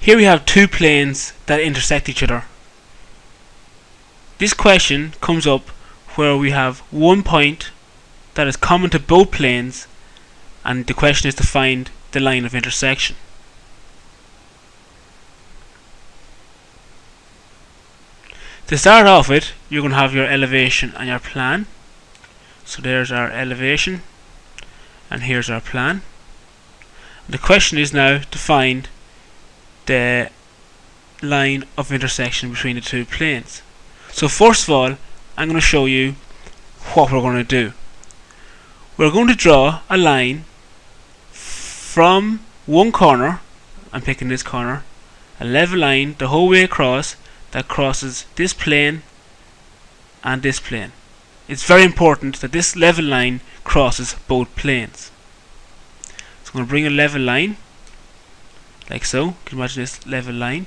Here we have two planes that intersect each other. This question comes up where we have one point that is common to both planes, and the question is to find the line of intersection. To start off with, you're going to have your elevation and your plan. So there's our elevation and here's our plan. The question is now to find the line of intersection between the two planes. So first of all, I'm going to show you what we're going to do. We're going to draw a line from one corner, I'm picking this corner, a level line the whole way across that crosses this plane and this plane. It's very important that this level line crosses both planes. So I'm going to bring a level line like so. You can imagine this level line.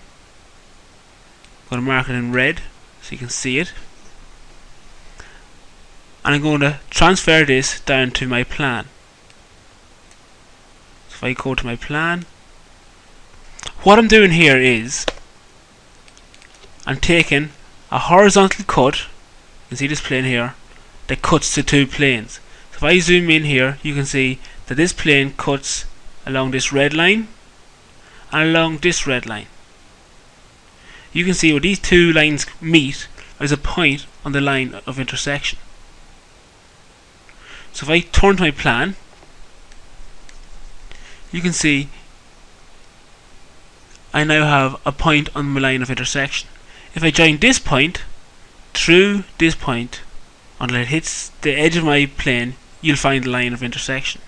I'm going to mark it in red so you can see it. And I'm going to transfer this down to my plan. So if I go to my plan, what I'm doing here is I'm taking a horizontal cut. You can see this plane here that cuts to two planes. So if I zoom in here, you can see that this plane cuts along this red line and along this red line. You can see where these two lines meet, there's a point on the line of intersection. So if I turn to my plan, you can see I now have a point on my line of intersection. If I join this point through this point until it hits the edge of my plane, you'll find the line of intersection.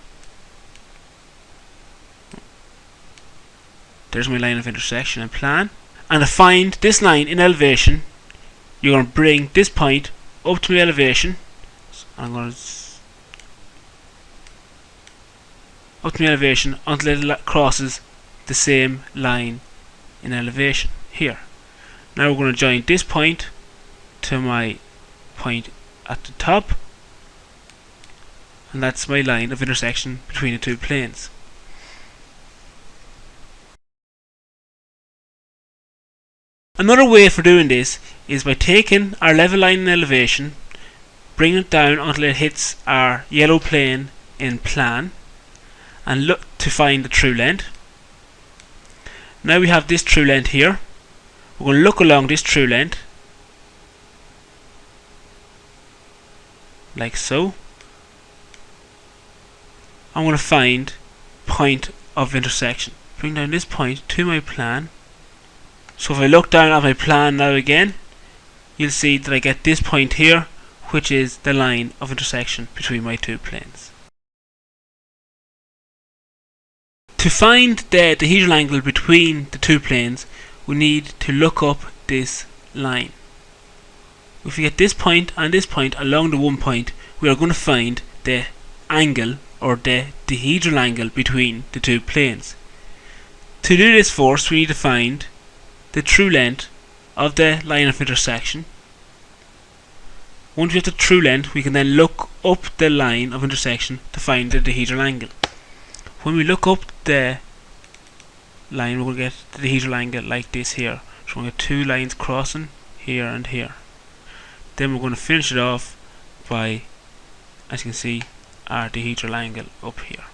There's my line of intersection and plan. And to find this line in elevation, you're going to bring this point up to my elevation. So I'm going to up to my elevation until it crosses the same line in elevation here. Now we're going to join this point to my point at the top, and that's my line of intersection between the two planes. Another way for doing this is by taking our level line in elevation, bringing it down until it hits our yellow plane in plan, and look to find the true length. Now we have this true length here. We're going to look along this true length like so. I'm going to find point of intersection. Bring down this point to my plan. So if I look down at my plan now again, you'll see that I get this point here, which is the line of intersection between my two planes. To find the dihedral angle between the two planes, we need to look up this line. If we get this point and this point along the one point, we are going to find the angle or the dihedral angle between the two planes. To do this first, we need to find the true length of the line of intersection. Once we have the true length, we can then look up the line of intersection to find the dihedral angle. When we look up the line, we're going to get the dihedral angle like this here. So we're going to get two lines crossing here and here. Then we're going to finish it off by, as you can see, our dihedral angle up here.